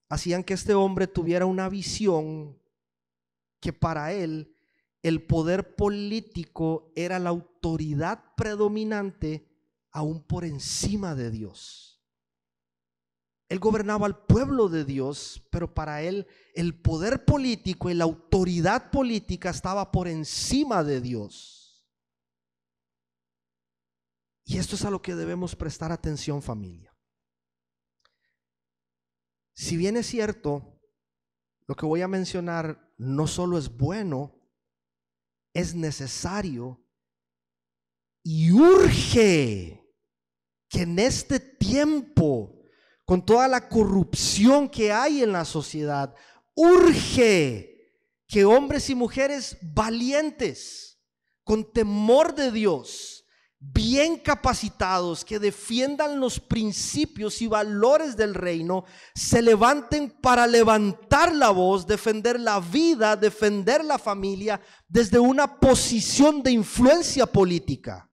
hacían que este hombre tuviera una visión que para él el poder político era la autoridad predominante aún por encima de Dios. Él gobernaba al pueblo de Dios, pero para él el poder político y la autoridad política estaba por encima de Dios. Y esto es a lo que debemos prestar atención, familia. Si bien es cierto, lo que voy a mencionar no solo es bueno, es necesario y urge que en este tiempo, con toda la corrupción que hay en la sociedad, urge que hombres y mujeres valientes, con temor de Dios, bien capacitados, que defiendan los principios y valores del reino, se levanten para levantar la voz, defender la vida, defender la familia desde una posición de influencia política.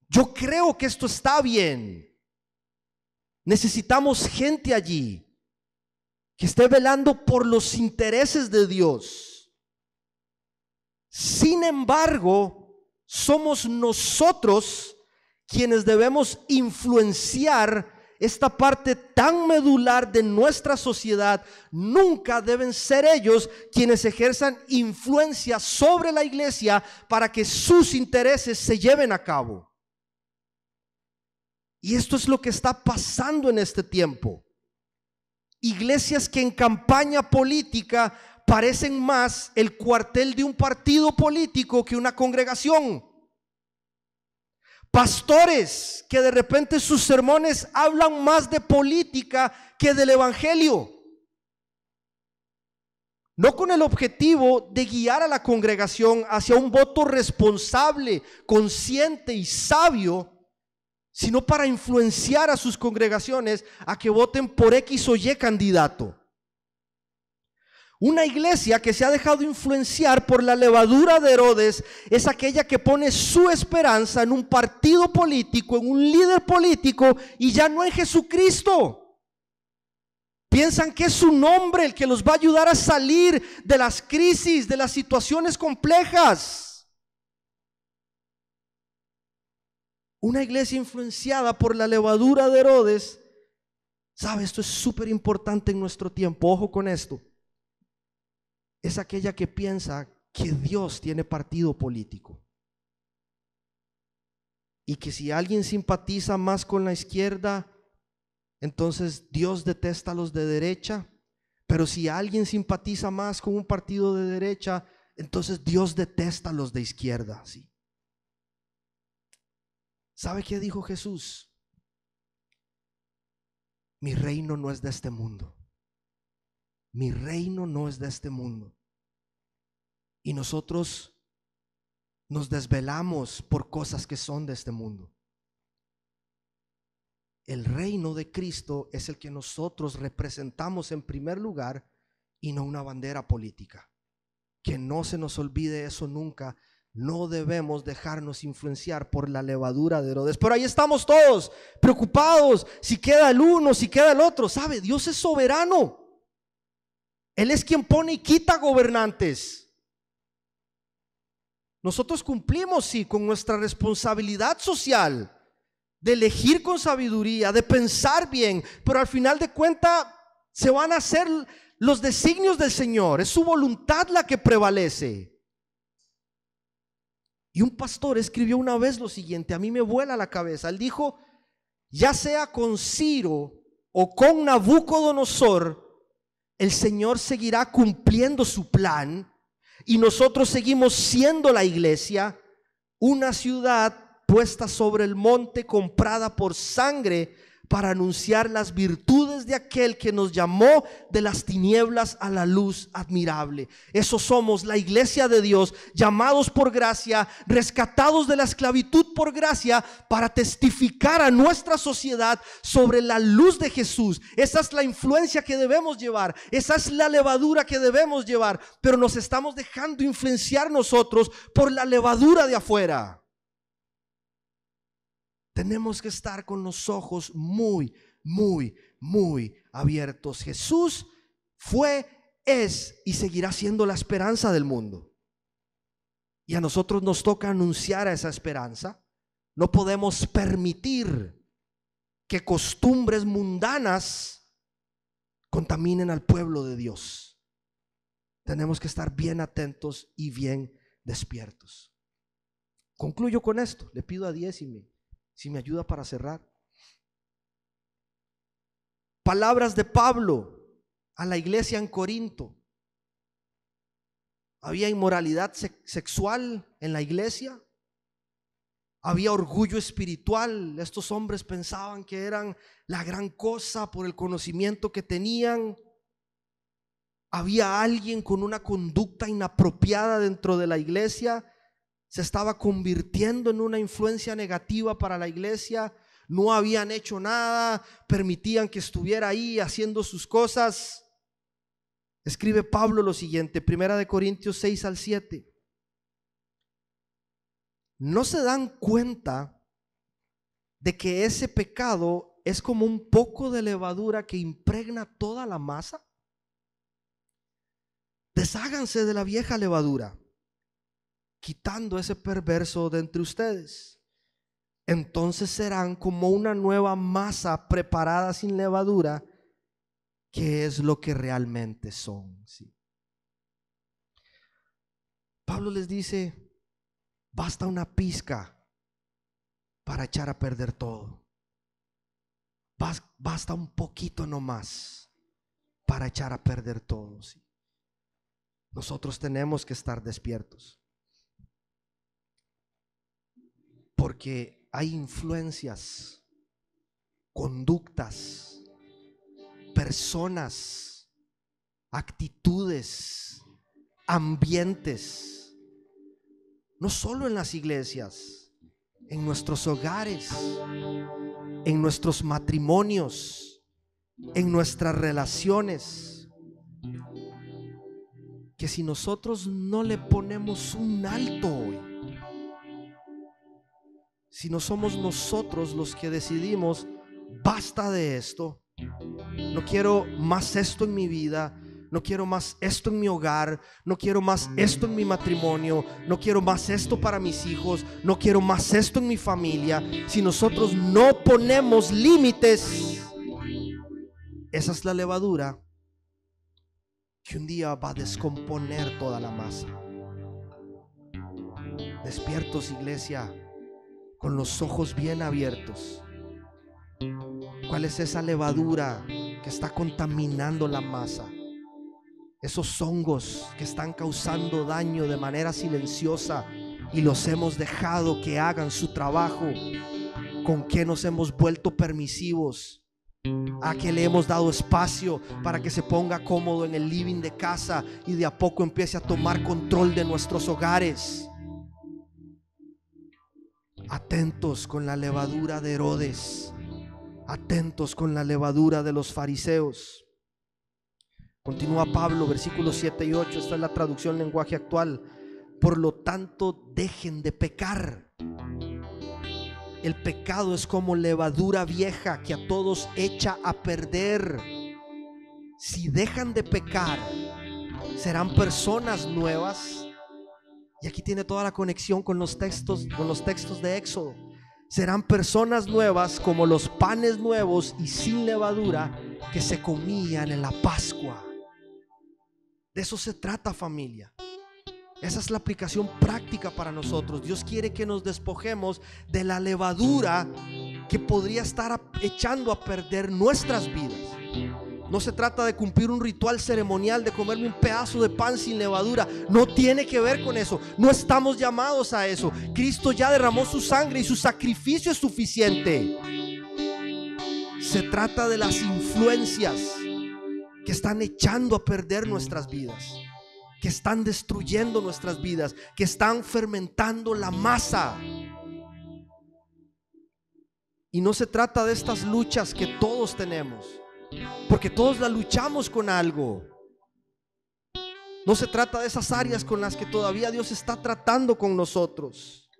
Yo creo que esto está bien. Necesitamos gente allí que esté velando por los intereses de Dios. Sin embargo, somos nosotros quienes debemos influenciar esta parte tan medular de nuestra sociedad. Nunca deben ser ellos quienes ejerzan influencia sobre la iglesia para que sus intereses se lleven a cabo. Y esto es lo que está pasando en este tiempo. Iglesias que en campaña política parecen más el cuartel de un partido político que una congregación. Pastores que de repente sus sermones hablan más de política que del evangelio. No con el objetivo de guiar a la congregación hacia un voto responsable, consciente y sabio, sino para influenciar a sus congregaciones a que voten por X o Y candidato. Una iglesia que se ha dejado influenciar por la levadura de Herodes es aquella que pone su esperanza en un partido político, en un líder político y ya no en Jesucristo. Piensan que es su nombre el que los va a ayudar a salir de las crisis, de las situaciones complejas. Una iglesia influenciada por la levadura de Herodes, ¿sabe? Esto es súper importante en nuestro tiempo. Ojo con esto. Es aquella que piensa que Dios tiene partido político y que si alguien simpatiza más con la izquierda, entonces Dios detesta a los de derecha, pero si alguien simpatiza más con un partido de derecha, entonces Dios detesta a los de izquierda. ¿Sí? ¿Sabe qué dijo Jesús? Mi reino no es de este mundo. Mi reino no es de este mundo. Y nosotros nos desvelamos por cosas que son de este mundo. El reino de Cristo es el que nosotros representamos en primer lugar y no una bandera política. Que no se nos olvide eso nunca. No debemos dejarnos influenciar por la levadura de Herodes. Pero ahí estamos todos preocupados, si queda el uno, si queda el otro. ¿Sabe? Dios es soberano. Él es quien pone y quita gobernantes. Nosotros cumplimos, sí, con nuestra responsabilidad social de elegir con sabiduría, de pensar bien, pero al final de cuentas se van a hacer los designios del Señor. Es su voluntad la que prevalece. Y un pastor escribió una vez lo siguiente, a mí me vuela la cabeza. Él dijo ya sea con Ciro o con Nabucodonosor, el Señor seguirá cumpliendo su plan y nosotros seguimos siendo la iglesia, una ciudad puesta sobre el monte, comprada por sangre, para anunciar las virtudes de aquel que nos llamó de las tinieblas a la luz admirable. Eso somos, la iglesia de Dios, llamados por gracia, rescatados de la esclavitud por gracia, para testificar a nuestra sociedad sobre la luz de Jesús. Esa es la influencia que debemos llevar, esa es la levadura que debemos llevar, pero nos estamos dejando influenciar nosotros por la levadura de afuera. Tenemos que estar con los ojos muy abiertos. Jesús fue, es y seguirá siendo la esperanza del mundo. Y a nosotros nos toca anunciar a esa esperanza. No podemos permitir que costumbres mundanas contaminen al pueblo de Dios. Tenemos que estar bien atentos y bien despiertos. Concluyo con esto. Le pido a 10 si me ayuda para cerrar. Palabras de Pablo a la iglesia en Corinto. Había inmoralidad sexual en la iglesia. Había orgullo espiritual. Estos hombres pensaban que eran la gran cosa por el conocimiento que tenían. Había alguien con una conducta inapropiada dentro de la iglesia. Se estaba convirtiendo en una influencia negativa para la iglesia. No habían hecho nada, permitían que estuviera ahí haciendo sus cosas. Escribe Pablo lo siguiente, 1 Corintios 6 al 7. ¿No se dan cuenta de que ese pecado es como un poco de levadura que impregna toda la masa? Desháganse de la vieja levadura, quitando ese perverso de entre ustedes. Entonces serán como una nueva masa preparada sin levadura, que es lo que realmente son. ¿Sí? Pablo les dice, basta una pizca para echar a perder todo. Basta un poquito nomás para echar a perder todo. ¿Sí? Nosotros tenemos que estar despiertos, porque hay influencias, conductas, personas, actitudes, ambientes, no solo en las iglesias, en nuestros hogares, en nuestros matrimonios, en nuestras relaciones, que si nosotros no le ponemos un alto hoy, si no somos nosotros los que decidimos, basta de esto, no quiero más esto en mi vida, no quiero más esto en mi hogar, no quiero más esto en mi matrimonio, no quiero más esto para mis hijos, no quiero más esto en mi familia. Si nosotros no ponemos límites, esa es la levadura que un día va a descomponer toda la masa. Despiertos, iglesia, con los ojos bien abiertos. ¿Cuál es esa levadura que está contaminando la masa? Esos hongos que están causando daño de manera silenciosa y los hemos dejado que hagan su trabajo. ¿Con qué nos hemos vuelto permisivos? ¿A qué le hemos dado espacio para que se ponga cómodo en el living de casa y de a poco empiece a tomar control de nuestros hogares? Atentos con la levadura de Herodes, atentos con la levadura de los fariseos. Continúa Pablo, versículos 7 y 8, esta es la traducción lenguaje actual. Por lo tanto, dejen de pecar. El pecado es como levadura vieja que a todos echa a perder. Si dejan de pecar, serán personas nuevas. Y aquí tiene toda la conexión con los textos de Éxodo. Serán personas nuevas como los panes nuevos y sin levadura que se comían en la Pascua. De eso se trata, familia. Esa es la aplicación práctica para nosotros. Dios quiere que nos despojemos de la levadura que podría estar echando a perder nuestras vidas. No se trata de cumplir un ritual ceremonial, de comerme un pedazo de pan sin levadura. No tiene que ver con eso. No estamos llamados a eso. Cristo ya derramó su sangre y su sacrificio es suficiente. Se trata de las influencias que están echando a perder nuestras vidas, que están destruyendo nuestras vidas, que están fermentando la masa. Y no se trata de estas luchas que todos tenemos, porque todos la luchamos con algo. No se trata de esas áreas con las que todavía Dios está tratando con nosotros.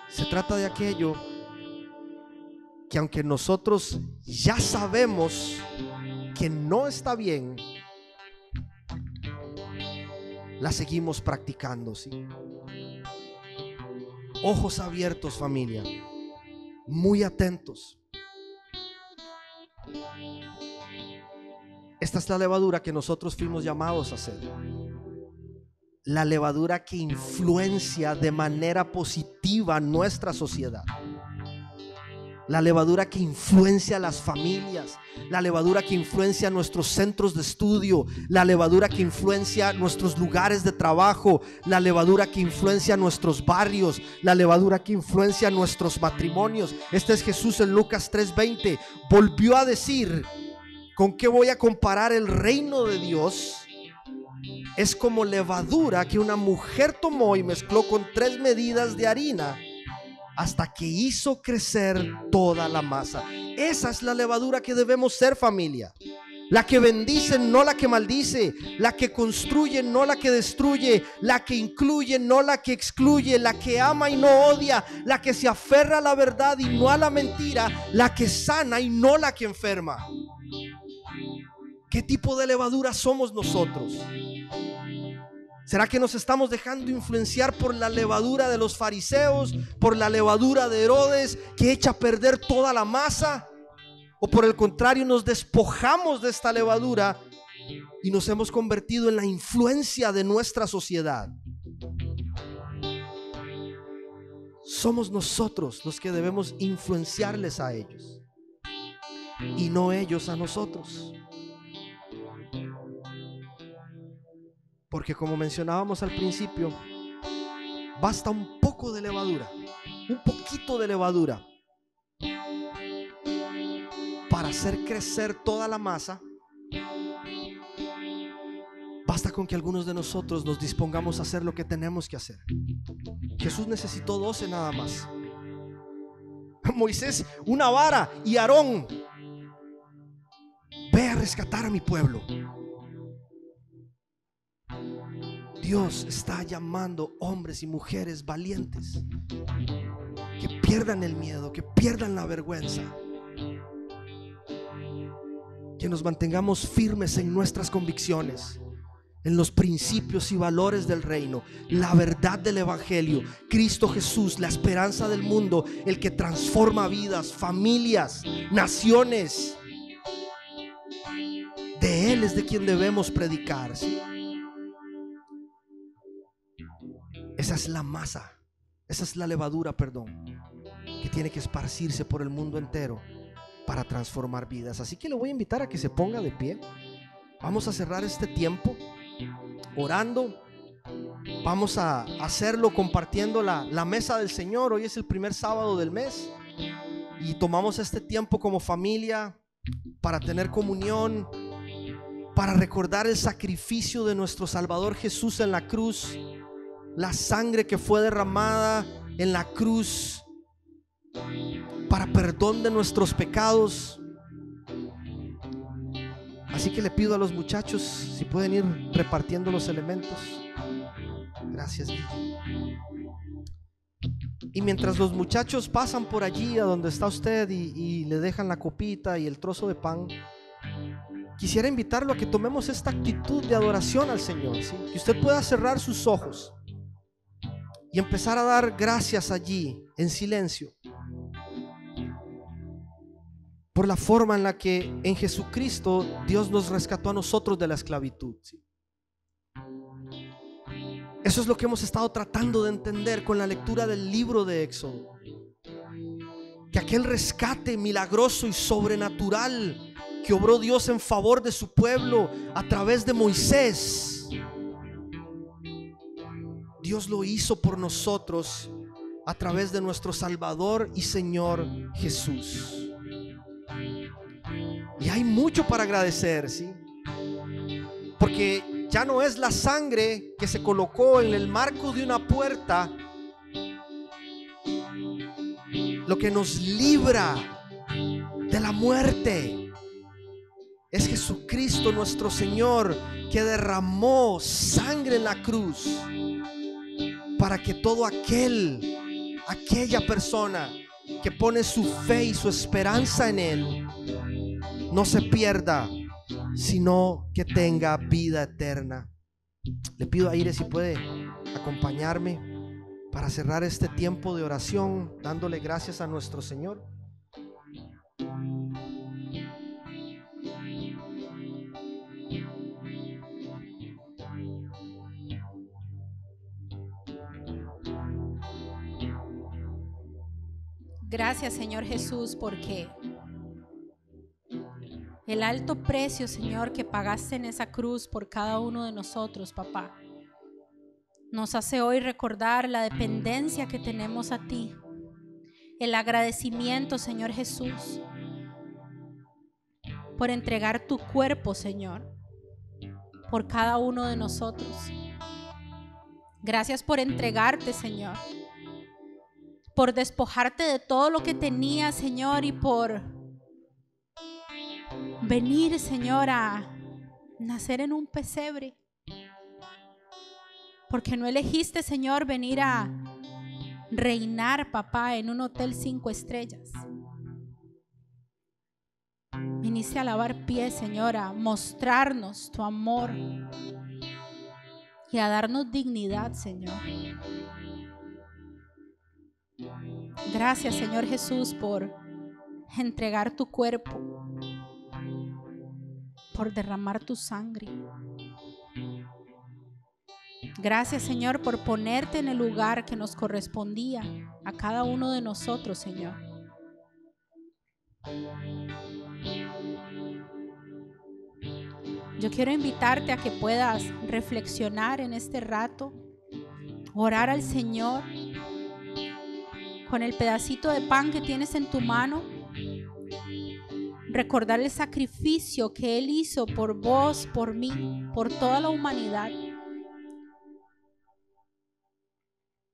Se trata de aquello que, aunque nosotros ya sabemos que no está bien, la seguimos practicando, ¿sí? Ojos abiertos, familia, muy atentos. Esta es la levadura que nosotros fuimos llamados a hacer. La levadura que influencia de manera positiva nuestra sociedad. La levadura que influencia a las familias. La levadura que influencia nuestros centros de estudio. La levadura que influencia nuestros lugares de trabajo. La levadura que influencia nuestros barrios. La levadura que influencia nuestros matrimonios. Este es Jesús en Lucas 3:20. Volvió a decir: ¿con qué voy a comparar el reino de Dios? Es como levadura que una mujer tomó y mezcló con 3 medidas de harina hasta que hizo crecer toda la masa. Esa es la levadura que debemos ser, familia. La que bendice, no la que maldice. La que construye, no la que destruye. La que incluye, no la que excluye. La que ama y no odia. La que se aferra a la verdad y no a la mentira. La que sana y no la que enferma. ¿Qué tipo de levadura somos nosotros? ¿Será que nos estamos dejando influenciar por la levadura de los fariseos, por la levadura de Herodes, que echa a perder toda la masa? ¿O por el contrario nos despojamos de esta levadura y nos hemos convertido en la influencia de nuestra sociedad? Somos nosotros los que debemos influenciarles a ellos y no ellos a nosotros. Porque, como mencionábamos al principio, basta un poco de levadura, un poquito de levadura, para hacer crecer toda la masa. Basta con que algunos de nosotros nos dispongamos a hacer lo que tenemos que hacer. Jesús necesitó 12 nada más. Moisés, una vara, y Aarón, ve a rescatar a mi pueblo. Dios está llamando hombres y mujeres valientes, que pierdan el miedo, que pierdan la vergüenza, que nos mantengamos firmes en nuestras convicciones, en los principios y valores del reino, la verdad del evangelio, Cristo Jesús, la esperanza del mundo, el que transforma vidas, familias, naciones. De Él es de quien debemos predicar, ¿sí? Esa es la masa, esa es la levadura, que tiene que esparcirse por el mundo entero para transformar vidas. Así que le voy a invitar a que se ponga de pie. Vamos a cerrar este tiempo orando. Vamos a hacerlo compartiendo la mesa del Señor. Hoy es el primer sábado del mes y tomamos este tiempo como familia para tener comunión, para recordar el sacrificio de nuestro Salvador Jesús en la cruz, la sangre que fue derramada en la cruz para perdón de nuestros pecados. Así que le pido a los muchachos si pueden ir repartiendo los elementos. Gracias. Y mientras los muchachos pasan por allí a donde está usted y le dejan la copita y el trozo de pan, quisiera invitarlo a que tomemos esta actitud de adoración al Señor, ¿sí? Que usted pueda cerrar sus ojos y empezar a dar gracias allí en silencio por la forma en la que en Jesucristo Dios nos rescató a nosotros de la esclavitud, ¿sí? Eso es lo que hemos estado tratando de entender con la lectura del libro de Éxodo. que aquel rescate milagroso y sobrenatural que obró Dios en favor de su pueblo a través de Moisés, Dios lo hizo por nosotros a través de nuestro Salvador y Señor Jesús. Y hay mucho para agradecer, ¿sí? Porque ya no es la sangre que se colocó en el marco de una puerta lo que nos libra de la muerte. Es Jesucristo nuestro Señor, que derramó sangre en la cruz para que todo aquella persona que pone su fe y su esperanza en Él no se pierda, sino que tenga vida eterna. Le pido a Ire si puede acompañarme para cerrar este tiempo de oración, dándole gracias a nuestro Señor. Gracias, Señor Jesús, porque el alto precio, Señor, que pagaste en esa cruz por cada uno de nosotros, papá, nos hace hoy recordar la dependencia que tenemos a ti, el agradecimiento, Señor Jesús, por entregar tu cuerpo, Señor, por cada uno de nosotros. Gracias por entregarte, Señor, por despojarte de todo lo que tenías, Señor, y por venir, Señor, a nacer en un pesebre. Porque no elegiste, Señor, venir a reinar, papá, en un hotel 5 estrellas. Viniste a lavar pies, Señor, a mostrarnos tu amor y a darnos dignidad, Señor. Gracias, Señor Jesús, por entregar tu cuerpo, por derramar tu sangre. Gracias, Señor, por ponerte en el lugar que nos correspondía a cada uno de nosotros, Señor. Yo quiero invitarte a que puedas reflexionar en este rato, orar al Señor con el pedacito de pan que tienes en tu mano, recordar el sacrificio que Él hizo por vos, por mí, por toda la humanidad.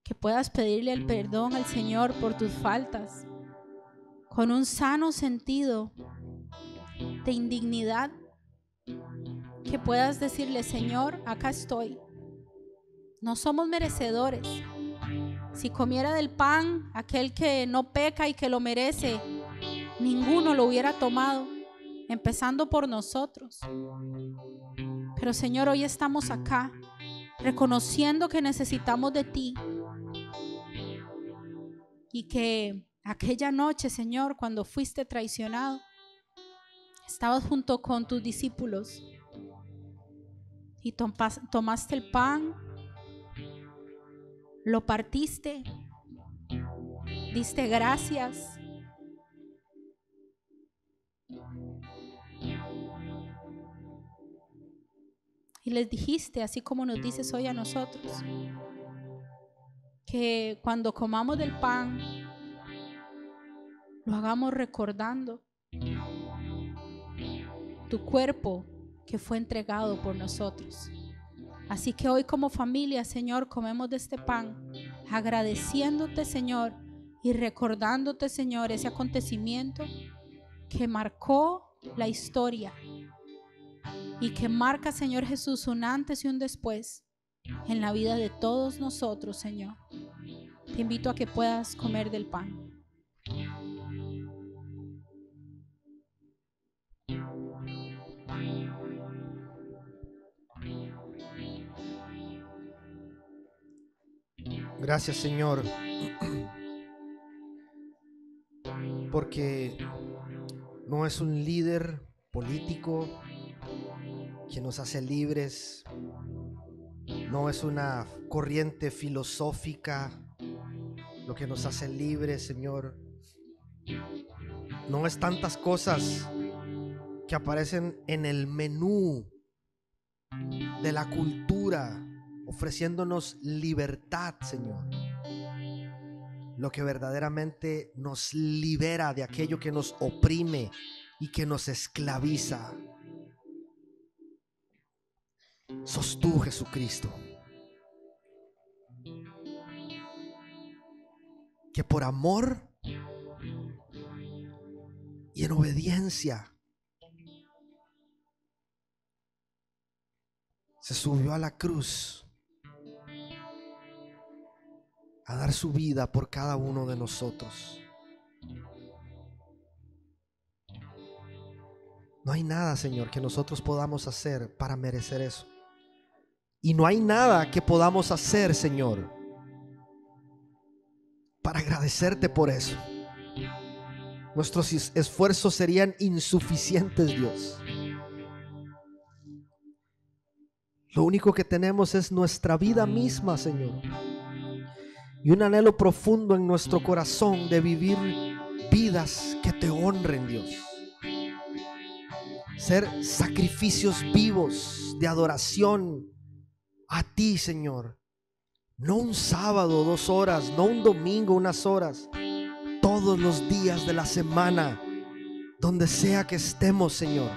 Que puedas pedirle el perdón al Señor por tus faltas, con un sano sentido de indignidad. Que puedas decirle: Señor, acá estoy. No somos merecedores. Si comiera del pan aquel que no peca y que lo merece, ninguno lo hubiera tomado, empezando por nosotros. Pero Señor, hoy estamos acá reconociendo que necesitamos de ti y que aquella noche, Señor, cuando fuiste traicionado, estabas junto con tus discípulos y tomaste el pan, lo partiste, diste gracias y les dijiste, así como nos dices hoy a nosotros, que cuando comamos del pan lo hagamos recordando tu cuerpo que fue entregado por nosotros. Así que hoy como familia, Señor, comemos de este pan, agradeciéndote, Señor, y recordándote, Señor, ese acontecimiento que marcó la historia y que marca, Señor Jesús, un antes y un después en la vida de todos nosotros, Señor. Te invito a que puedas comer del pan. Gracias, Señor, porque no es un líder político que nos hace libres, no es una corriente filosófica lo que nos hace libres, Señor, No es tantas cosas que aparecen en el menú de la cultura, ofreciéndonos libertad, Señor. Lo que verdaderamente nos libera de aquello que nos oprime y que nos esclaviza. Sos tú, Jesucristo, que por amor y en obediencia se subió a la cruz a dar su vida por cada uno de nosotros. No hay nada, Señor, que nosotros podamos hacer para merecer eso. Y no hay nada que podamos hacer, Señor, para agradecerte por eso. Nuestros esfuerzos serían insuficientes, Dios. Lo único que tenemos es nuestra vida misma, Señor, y un anhelo profundo en nuestro corazón de vivir vidas que te honren, Dios. Ser sacrificios vivos de adoración a ti, Señor. No un sábado, 2 horas, no un domingo, unas horas. Todos los días de la semana, donde sea que estemos, Señor.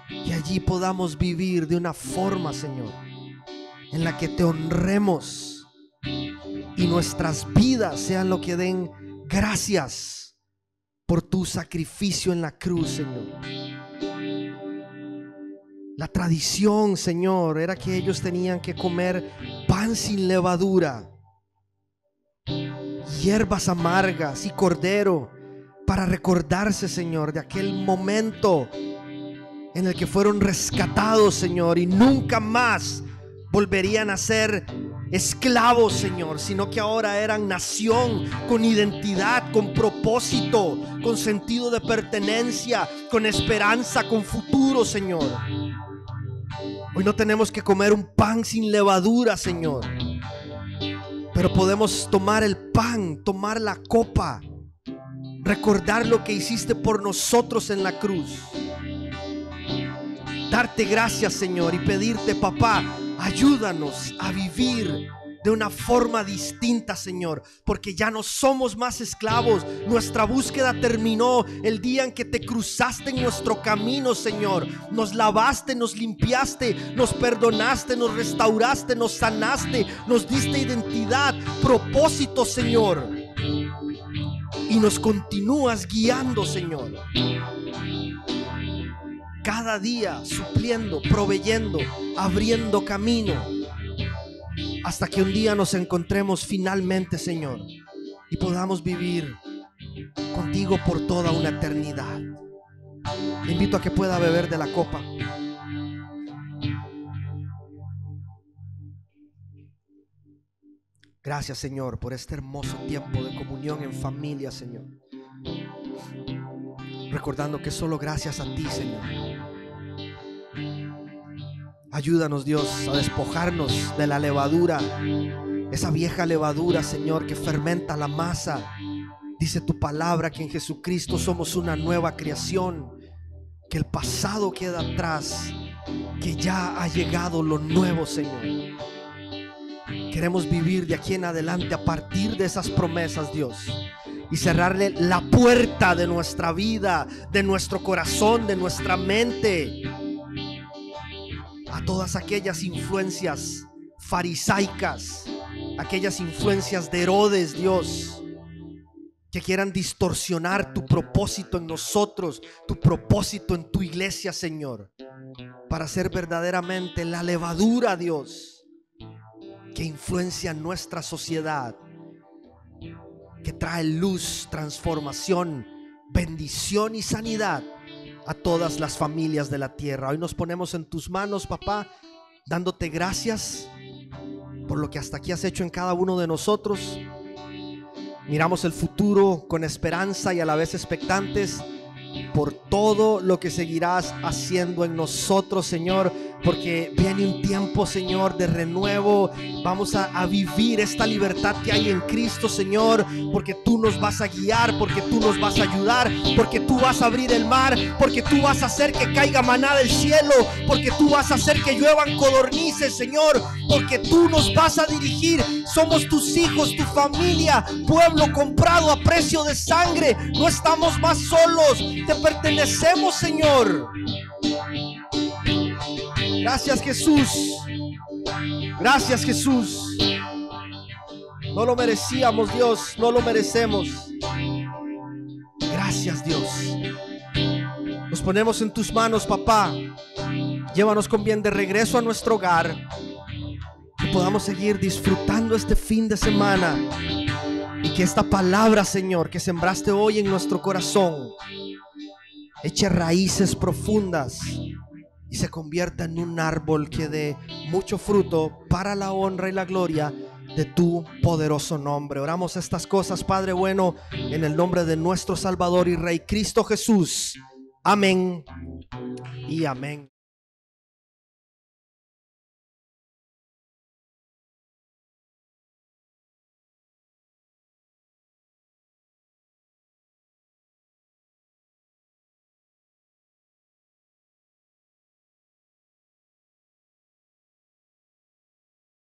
Que allí podamos vivir de una forma, Señor, en la que te honremos y nuestras vidas sean lo que den gracias por tu sacrificio en la cruz, Señor. La tradición, Señor, era que ellos tenían que comer pan sin levadura, hierbas amargas y cordero, para recordarse, Señor, de aquel momento en el que fueron rescatados, Señor, y nunca más volverían a ser esclavos, Señor, sino que ahora eran nación con identidad, con propósito, con sentido de pertenencia, con esperanza, con futuro, Señor. Hoy no tenemos que comer un pan sin levadura, Señor, pero podemos tomar el pan, tomar la copa, recordar lo que hiciste por nosotros en la cruz, darte gracias, Señor, y pedirte, papá, ayúdanos a vivir de una forma distinta, Señor, porque ya no somos más esclavos. Nuestra búsqueda terminó el día en que te cruzaste en nuestro camino, Señor. Nos lavaste, nos limpiaste, nos perdonaste, nos restauraste, nos sanaste, nos diste identidad, propósito, Señor, y nos continúas guiando, Señor, cada día supliendo, proveyendo, abriendo camino, hasta que un día nos encontremos finalmente, Señor, y podamos vivir contigo por toda una eternidad. Te invito a que pueda beber de la copa. Gracias, Señor, por este hermoso tiempo de comunión en familia, Señor. Recordando que solo gracias a ti, Señor. Ayúdanos, Dios, a despojarnos de la levadura, esa vieja levadura, Señor, que fermenta la masa. Dice tu palabra que en Jesucristo somos una nueva creación, que el pasado queda atrás, que ya ha llegado lo nuevo, Señor. Queremos vivir de aquí en adelante a partir de esas promesas, Dios, y cerrarle la puerta de nuestra vida, de nuestro corazón, de nuestra mente, a todas aquellas influencias farisaicas, aquellas influencias de Herodes, Dios, que quieran distorsionar tu propósito en nosotros, tu propósito en tu iglesia, Señor, para ser verdaderamente la levadura, Dios, que influencia nuestra sociedad, que trae luz, transformación, bendición y sanidad a todas las familias de la tierra. Hoy nos ponemos en tus manos, papá, dándote gracias por lo que hasta aquí has hecho en cada uno de nosotros. Miramos el futuro con esperanza y a la vez expectantes, por todo lo que seguirás haciendo en nosotros, Señor, porque viene un tiempo, Señor, de renuevo. Vamos a vivir esta libertad que hay en Cristo, Señor, porque tú nos vas a guiar, porque tú nos vas a ayudar, porque tú vas a abrir el mar, porque tú vas a hacer que caiga maná del cielo, porque tú vas a hacer que lluevan codornices, Señor, porque tú nos vas a dirigir. Somos tus hijos, tu familia, pueblo comprado a precio de sangre. No estamos más solos, te pertenecemos, Señor. Gracias, Jesús. Gracias, Jesús. No lo merecíamos, Dios, no lo merecemos. Gracias, Dios. Nos ponemos en tus manos, papá. Llévanos con bien de regreso a nuestro hogar, que podamos seguir disfrutando este fin de semana, y que esta palabra, Señor, que sembraste hoy en nuestro corazón, eche raíces profundas y se convierta en un árbol que dé mucho fruto para la honra y la gloria de tu poderoso nombre. Oramos estas cosas, Padre bueno, en el nombre de nuestro Salvador y Rey Cristo Jesús. Amén y amén.